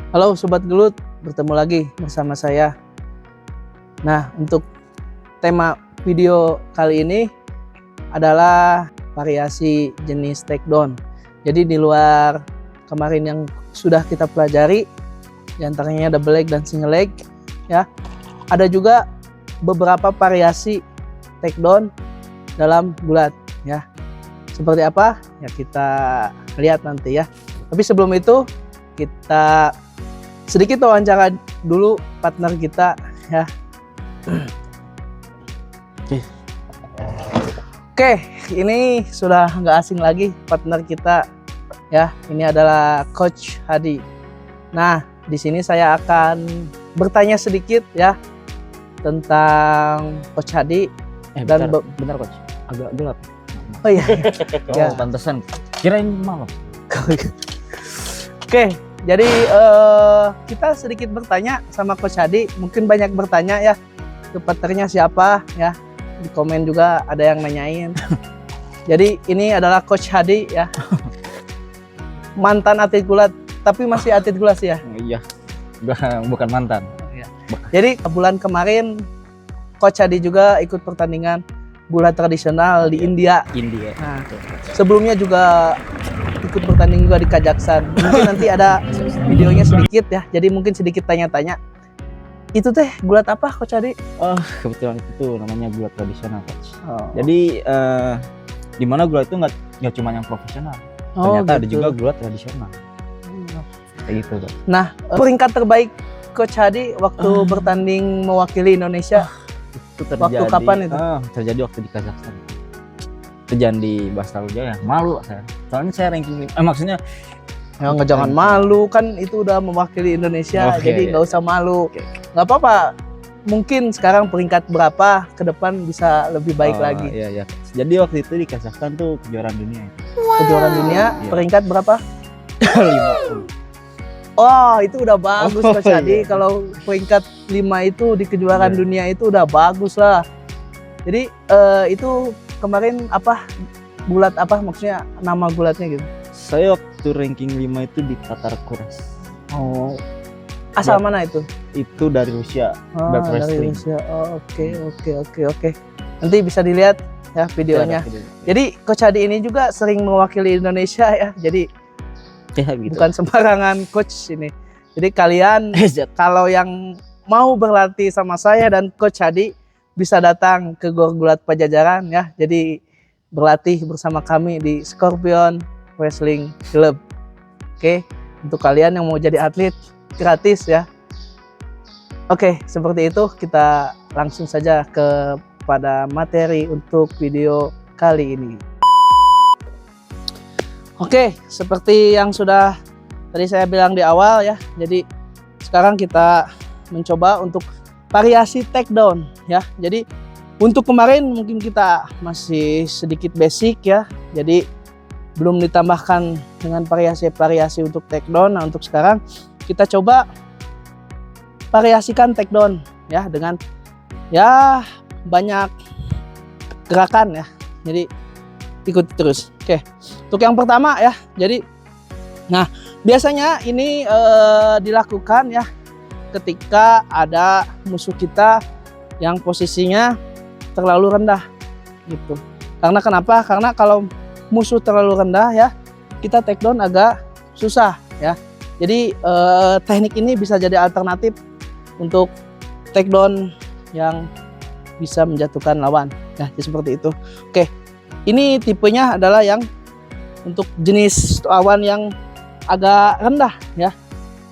Halo Sobat Gelut, bertemu lagi bersama saya. Nah, untuk tema video kali ini adalah variasi jenis takedown. Jadi di luar kemarin yang sudah kita pelajari, diantaranya double leg dan single leg, ya, ada juga beberapa variasi takedown dalam gulat, ya. Seperti apa? Ya kita lihat nanti ya. Tapi sebelum itu kita sedikit wawancara dulu partner kita ya. Oke, ini sudah nggak asing lagi partner kita ya. Ini adalah Coach Hadi. Nah, di sini saya akan bertanya sedikit ya tentang Coach Hadi dan bentar Coach, agak gelap. Oh iya. Ya. Pantesan kirain malam. Oke, jadi kita sedikit bertanya sama Coach Hadi. Mungkin banyak bertanya ya, ke partnernya siapa ya. Di komen juga ada yang nanyain. Jadi ini adalah Coach Hadi ya. Mantan atlet gulat, tapi masih atlet gulat sih ya. Iya, bukan mantan. Jadi bulan kemarin Coach Hadi juga ikut pertandingan gulat tradisional di India. Nah, sebelumnya juga ikut bertanding juga di Kazakhstan. Mungkin nanti ada videonya sedikit ya. Jadi mungkin sedikit tanya-tanya. Itu teh gulat apa Coach Hadi? Oh, kebetulan itu namanya gulat tradisional Coach. Oh. Jadi di mana gulat itu nggak cuma yang profesional. Ternyata ada juga gulat tradisional. Kayak gitu Coach. Nah, peringkat terbaik Coach Hadi waktu bertanding mewakili Indonesia. Itu terjadi, waktu kapan itu? Terjadi waktu di Kazakhstan. Jangan dibahas terlalu jauh ya, malu saya. Soalnya saya ranking maksudnya ya nggak, jangan malu, kan itu udah mewakili Indonesia. Jadi nggak usah malu. Nggak apa-apa, mungkin sekarang peringkat berapa ke depan bisa lebih baik lagi. Iya. Jadi waktu itu di Kazakhstan tuh kejuaraan dunia itu. Kejuaraan dunia, iya. Peringkat berapa? 50. Oh, itu udah bagus Coach Hadi. Kalau peringkat 5 itu di kejuaraan dunia itu udah bagus lah. Jadi itu kemarin apa, gulat apa, maksudnya nama gulatnya gitu? Saya waktu ranking 5 itu di Tatar Kuras. Oh, asal mana itu? Itu dari Rusia. Dari Rusia. Oh, oke. Nanti bisa dilihat ya videonya. Jadi Coach Hadi ini juga sering mewakili Indonesia ya. Jadi ya, gitu. Bukan sembarangan coach ini. Jadi kalian kalau yang mau berlatih sama saya dan Coach Hadi bisa datang ke Gor Gulat Pajajaran ya. Jadi berlatih bersama kami di Scorpion Wrestling Club. Oke, untuk kalian yang mau jadi atlet gratis ya. Oke, seperti itu kita langsung saja kepada materi untuk video kali ini. Oke, seperti yang sudah tadi saya bilang di awal ya. Jadi sekarang kita mencoba untuk variasi takedown ya. Jadi untuk kemarin mungkin kita masih sedikit basic ya. Jadi belum ditambahkan dengan variasi-variasi untuk takedown. Nah, untuk sekarang kita coba variasikan takedown ya dengan ya banyak gerakan ya. Jadi ikuti terus. Oke, untuk yang pertama ya. Jadi, nah biasanya ini dilakukan ya ketika ada musuh kita yang posisinya terlalu rendah gitu. Karena kenapa? Karena kalau musuh terlalu rendah ya, kita takedown agak susah ya. Jadi teknik ini bisa jadi alternatif untuk takedown yang bisa menjatuhkan lawan. Nah, seperti itu. Oke. Ini tipenya adalah yang untuk jenis lawan yang agak rendah ya.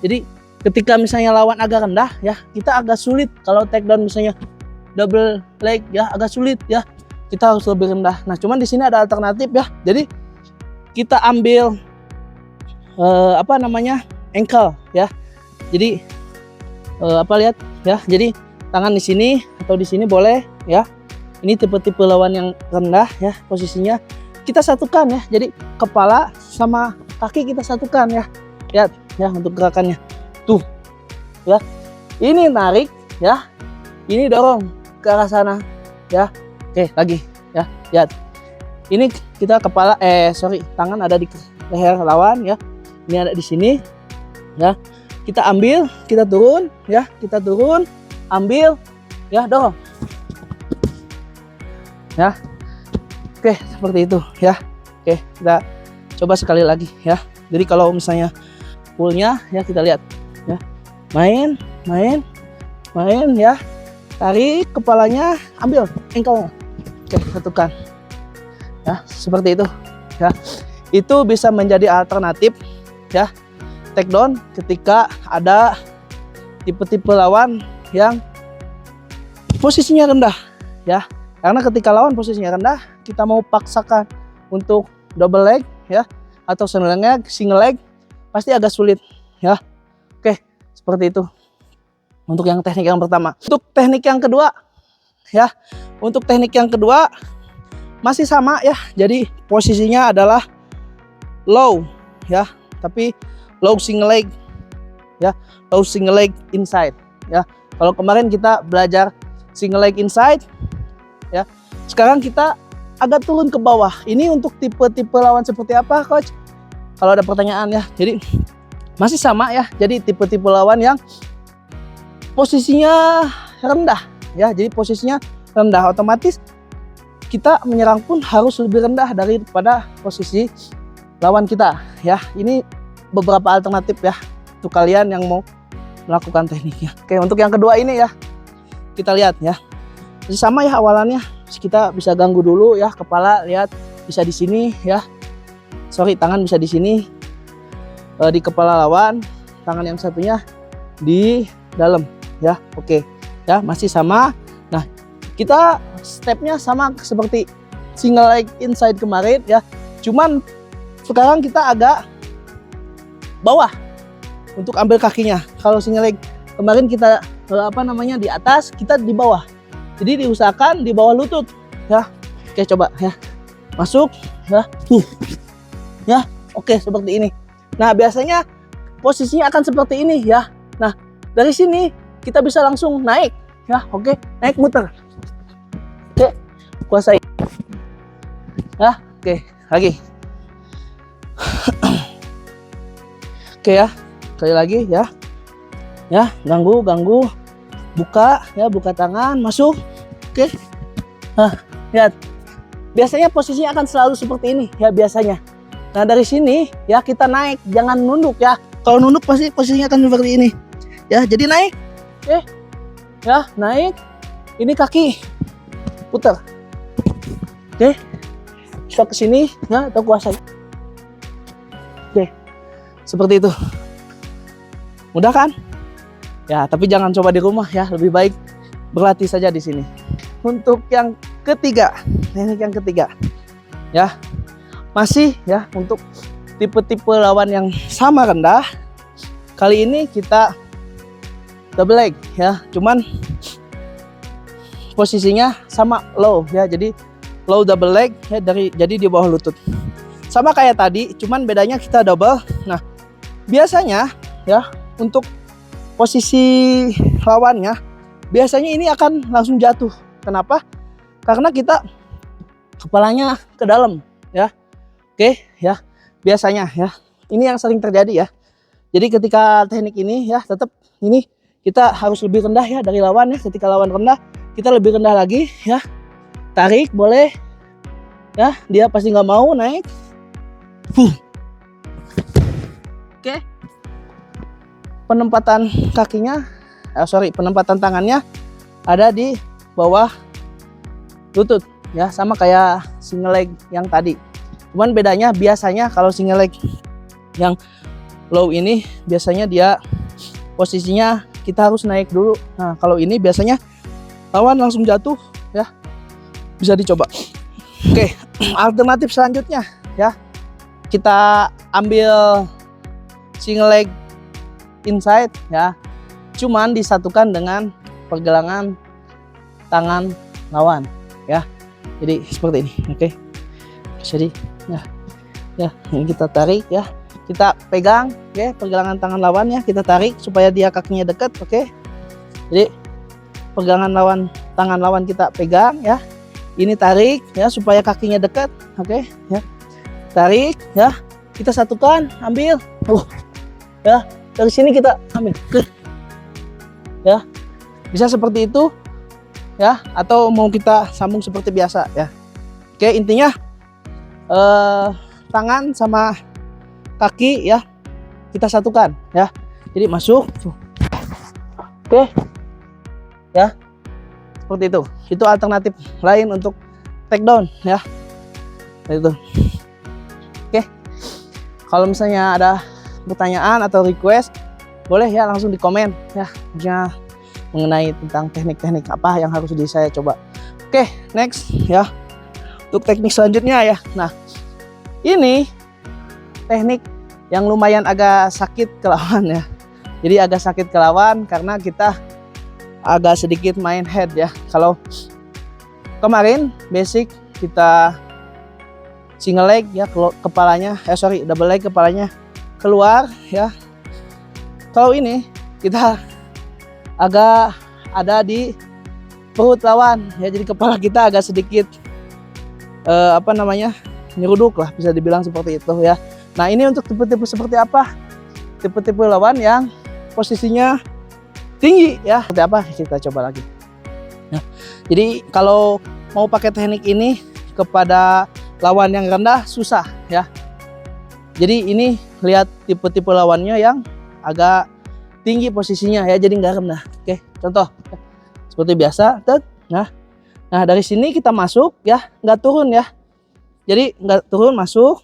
Jadi ketika misalnya lawan agak rendah ya, kita agak sulit kalau takedown misalnya double leg ya, agak sulit ya. Kita harus lebih rendah. Nah, cuman di sini ada alternatif ya. Jadi kita ambil ankle ya. Jadi lihat ya. Jadi tangan di sini atau di sini boleh ya. Ini tipe-tipe lawan yang rendah ya, posisinya kita satukan ya. Jadi kepala sama kaki kita satukan ya. Lihat ya untuk gerakannya. Tuh. Ya. Ini narik ya. Ini dorong ke arah sana ya. Oke, lagi ya. Lihat. Ini kita tangan ada di leher lawan ya. Ini ada di sini ya. kita ambil, kita turun, ya, kita turun, ambil, ya, dorong, ya, oke, seperti itu, ya, oke, kita coba sekali lagi, ya. Jadi kalau misalnya pullnya, ya, kita lihat, ya, main, ya, tarik kepalanya, ambil ankle-nya, oke, satukan, ya, seperti itu, ya. Itu bisa menjadi alternatif, ya, takedown ketika ada tipe-tipe lawan yang posisinya rendah, ya. Karena ketika lawan posisinya rendah, kita mau paksakan untuk double leg, ya, atau single leg pasti agak sulit, ya. Oke, seperti itu untuk yang teknik yang pertama. Untuk teknik yang kedua, ya, untuk teknik yang kedua masih sama, ya. Jadi posisinya adalah low, ya, tapi low single leg, ya, low single leg inside, ya. Kalau kemarin kita belajar single leg inside, ya, sekarang kita agak turun ke bawah. Ini untuk tipe-tipe lawan seperti apa, coach? Kalau ada pertanyaan, ya. Jadi masih sama, ya. Jadi tipe-tipe lawan yang posisinya rendah, ya. Jadi posisinya rendah, otomatis kita menyerang pun harus lebih rendah daripada posisi lawan kita, ya. Ini beberapa alternatif, ya, untuk kalian yang mau melakukan tekniknya. Oke, untuk yang kedua ini, ya, kita lihat, ya, masih sama, ya, awalannya kita bisa ganggu dulu, ya, kepala lihat bisa di sini, ya, tangan bisa di sini, di kepala lawan, tangan yang satunya di dalam, ya. Oke, ya, masih sama. Nah, kita stepnya sama seperti single leg inside kemarin, ya, cuman sekarang kita agak bawah untuk ambil kakinya. Kalau single leg kemarin kita di atas, kita di bawah. Jadi diusahakan di bawah lutut, ya. Oke, coba, ya. Masuk, ya. Ya, oke, seperti ini. Nah, biasanya posisinya akan seperti ini, ya. Nah, dari sini kita bisa langsung naik, ya. Oke, naik muter. Oke, kuasai. Ya, oke, lagi. Oke, ya, sekali lagi, ya, ya, ganggu, buka, ya, buka tangan, masuk, oke, nah, lihat, biasanya posisinya akan selalu seperti ini, ya, biasanya. Nah, dari sini, ya, kita naik, jangan nunduk, ya. Kalau nunduk pasti posisinya akan seperti ini, ya. Jadi naik, oke, ya, naik, ini kaki, putar, oke, bisa ke sini, ya, atau kuasai. Oke, seperti itu. Mudah kan? Ya, tapi jangan coba di rumah, ya. Lebih baik berlatih saja di sini. Untuk yang ketiga, teknik yang ketiga, ya, masih, ya, untuk tipe-tipe lawan yang sama rendah. Kali ini kita double leg, ya. Cuman posisinya sama low, ya. Jadi low double leg, ya, jadi di bawah lutut. Sama kayak tadi, cuman bedanya kita double. Nah, biasanya, ya, untuk posisi lawannya, biasanya ini akan langsung jatuh. Kenapa? Karena kita kepalanya ke dalam, ya. Oke, ya, biasanya, ya. Ini yang sering terjadi, ya. Jadi ketika teknik ini, ya, tetap ini kita harus lebih rendah, ya, dari lawan, ya. Ketika lawan rendah, kita lebih rendah lagi, ya. Tarik boleh, ya. Dia pasti nggak mau naik. Oke. Penempatan kakinya, penempatan tangannya ada di bawah lutut, ya, sama kayak single leg yang tadi. Cuman bedanya biasanya kalau single leg yang low ini biasanya dia posisinya kita harus naik dulu. Nah, kalau ini biasanya lawan langsung jatuh, ya. Bisa dicoba. Oke, alternatif selanjutnya, ya. Kita ambil single leg inside, ya, cuman disatukan dengan pergelangan tangan lawan, ya. Jadi seperti ini, oke. Jadi, ya, ini kita tarik, ya, kita pegang, oke, pergelangan tangan lawannya kita tarik supaya dia kakinya dekat, oke. Jadi pegangan tangan lawan kita pegang, ya. Ini tarik, ya, supaya kakinya dekat, oke, ya. Tarik, ya, kita satukan, ambil, ya. dari sini kita ambil. Ya, bisa seperti itu ya, atau mau kita sambung seperti biasa ya. Oke, intinya tangan sama kaki ya kita satukan ya. Jadi masuk. Oke. Ya. Seperti itu. Itu alternatif lain untuk take down ya. Itu. Oke. Kalau misalnya ada pertanyaan atau request, boleh ya langsung di komen ya. Misalnya mengenai tentang teknik-teknik apa yang harus saya coba. Oke, next ya. Untuk teknik selanjutnya ya. Nah, ini teknik yang lumayan agak sakit ke lawan ya. Jadi agak sakit ke lawan karena kita agak sedikit main head ya. Kalau kemarin basic kita single leg ya, kepalanya double leg, kepalanya keluar ya. Kalau ini kita agak ada di perut lawan ya, jadi kepala kita agak sedikit nyeruduk lah, bisa dibilang seperti itu ya. Nah, ini untuk tipe-tipe seperti apa? Tipe-tipe lawan yang posisinya tinggi ya. Seperti apa? Kita coba lagi. Nah, jadi kalau mau pakai teknik ini kepada lawan yang rendah susah ya. Jadi ini lihat tipe-tipe lawannya yang agak tinggi posisinya ya, jadi nggak rendah. Oke, contoh seperti biasa. Nah dari sini kita masuk ya, nggak turun ya. Jadi nggak turun, masuk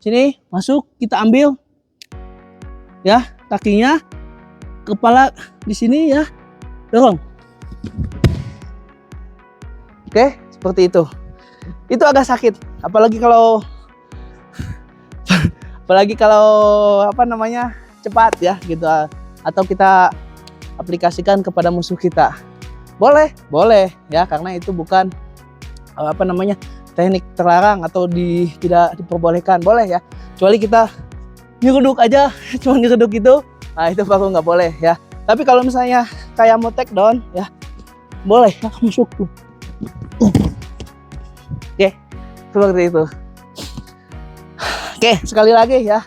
sini, masuk, kita ambil ya kakinya, kepala di sini ya, dorong. Oke, seperti itu. Itu agak sakit, apalagi kalau cepat ya gitu, atau kita aplikasikan kepada musuh kita. Boleh ya, karena itu bukan teknik terlarang atau tidak diperbolehkan, boleh ya. Kecuali kita nyeruduk aja, cuma nyeruduk itu, nah itu baru nggak boleh ya. Tapi kalau misalnya kayak mau take down ya, boleh ya, masuk tuh. Oke, seperti itu. Oke, sekali lagi ya,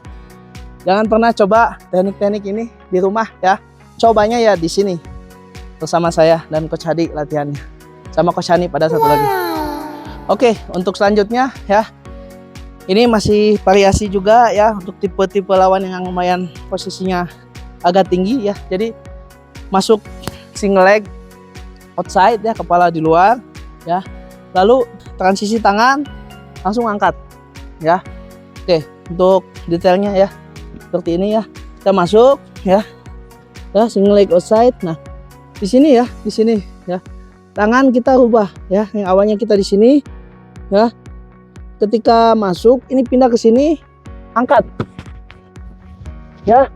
jangan pernah coba teknik-teknik ini di rumah ya. Cobanya ya di sini bersama saya dan Coach Hadi latihannya, sama Coach Hani pada satu lagi. Oke, untuk selanjutnya ya, ini masih variasi juga ya untuk tipe-tipe lawan yang lumayan posisinya agak tinggi ya. Jadi masuk single leg outside ya, kepala di luar ya. Lalu transisi tangan langsung angkat ya. Oke, untuk detailnya ya seperti ini ya. Kita masuk ya, single leg outside. Nah, di sini ya, tangan kita rubah ya. Yang awalnya kita di sini ya, ketika masuk ini pindah ke sini, angkat ya.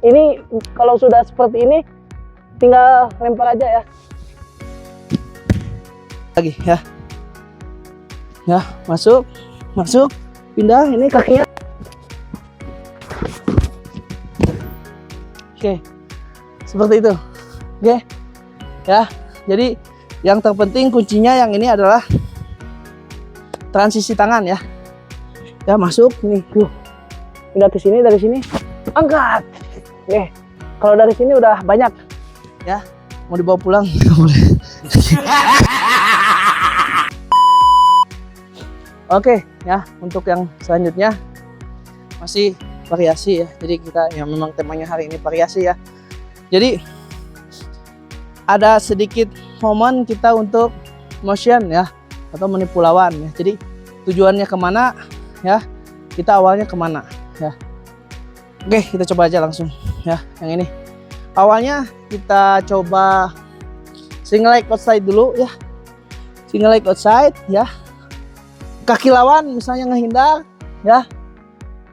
Ini kalau sudah seperti ini tinggal lempar aja ya. Lagi ya, masuk, pindah, ini kakinya. Oke, seperti itu. Oke ya, jadi yang terpenting kuncinya yang ini adalah transisi tangan ya. Ya, masuk nih, pindah ke sini, dari sini angkat. Oke, kalau dari sini udah banyak ya, mau dibawa pulang nggak boleh. Oke ya, untuk yang selanjutnya masih variasi ya. Jadi kita yang memang temanya hari ini variasi ya. Jadi ada sedikit momen kita untuk motion ya, atau menipu lawan ya. Jadi tujuannya kemana ya, kita awalnya kemana ya. Oke, kita coba aja langsung ya. Yang ini awalnya kita coba single leg outside dulu ya. Single leg outside ya, kaki lawan misalnya ngehindar ya,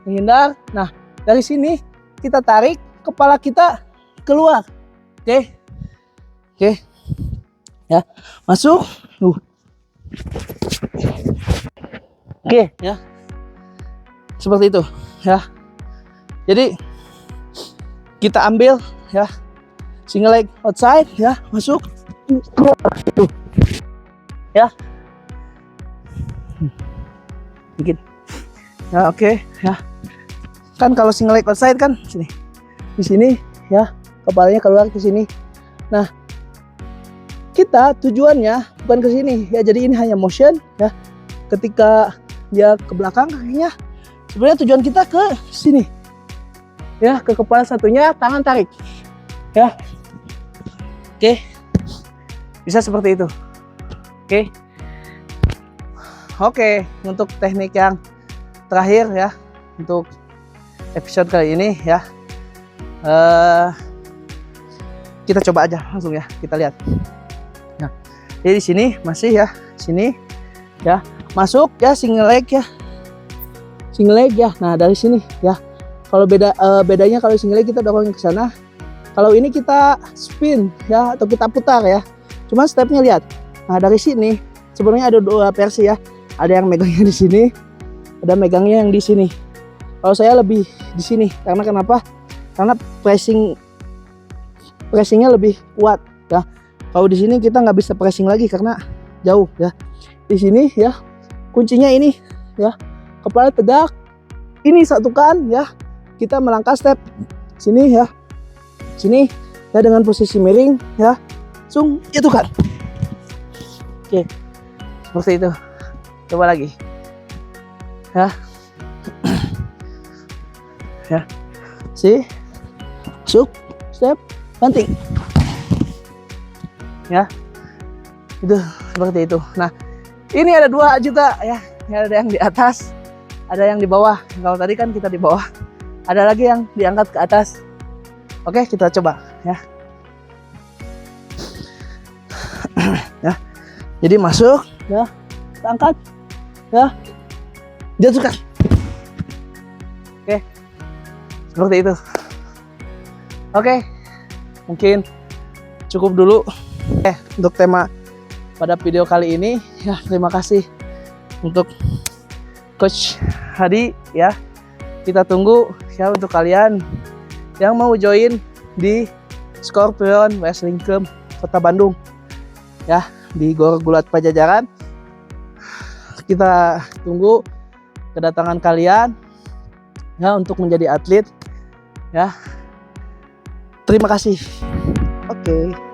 menghindar. Nah, dari sini kita tarik, kepala kita keluar. Oke ya, masuk. Oke ya, seperti itu ya. Jadi kita ambil ya, single leg outside ya, masuk, ya dikit ya. Oke ya, kan kalau single leg outside kan sini di sini ya, kepalanya keluar ke sini. Nah, kita tujuannya bukan ke sini ya, jadi ini hanya motion ya. Ketika dia ke belakang kakinya, sebenarnya tujuan kita ke sini ya, ke kepala satunya, tangan tarik ya. Oke, bisa seperti itu. Oke, untuk teknik yang terakhir ya, untuk episode kali ini ya, kita coba aja langsung ya, kita lihat. Nah, jadi di sini masih ya, sini ya, masuk ya, single leg ya. Nah, dari sini ya. Kalau bedanya kalau single leg kita dorongin ke sana, kalau ini kita spin ya, atau kita putar ya. Cuma stepnya lihat. Nah, dari sini sebenarnya ada dua versi ya. Ada yang megangnya di sini, ada megangnya yang di sini. Kalau saya lebih di sini, karena kenapa? Karena pressingnya lebih kuat ya. Kalau di sini kita nggak bisa pressing lagi karena jauh ya. Di sini ya, kuncinya ini ya, kepala tegak, ini satukan ya. Kita melangkah step sini ya, sini ya, dengan posisi miring ya, langsung itu kan. Oke, seperti itu. Coba lagi ya. Ya, masuk, step, banting ya, itu seperti itu. Nah, ini ada 2 juga ya, ini ada yang di atas, ada yang di bawah. Kalau tadi kan kita di bawah, ada lagi yang diangkat ke atas. Oke, kita coba ya. Ya, jadi masuk ya, kita angkat ya, jatuhkan. Oke, seperti itu. Oke, mungkin cukup dulu untuk tema pada video kali ini ya. Terima kasih untuk Coach Hadi ya. Kita tunggu ya untuk kalian yang mau join di Scorpion Wrestling Club Kota Bandung ya, di Gor Gulat Pajajaran. Kita tunggu kedatangan kalian ya untuk menjadi atlet ya. Terima kasih. Oke.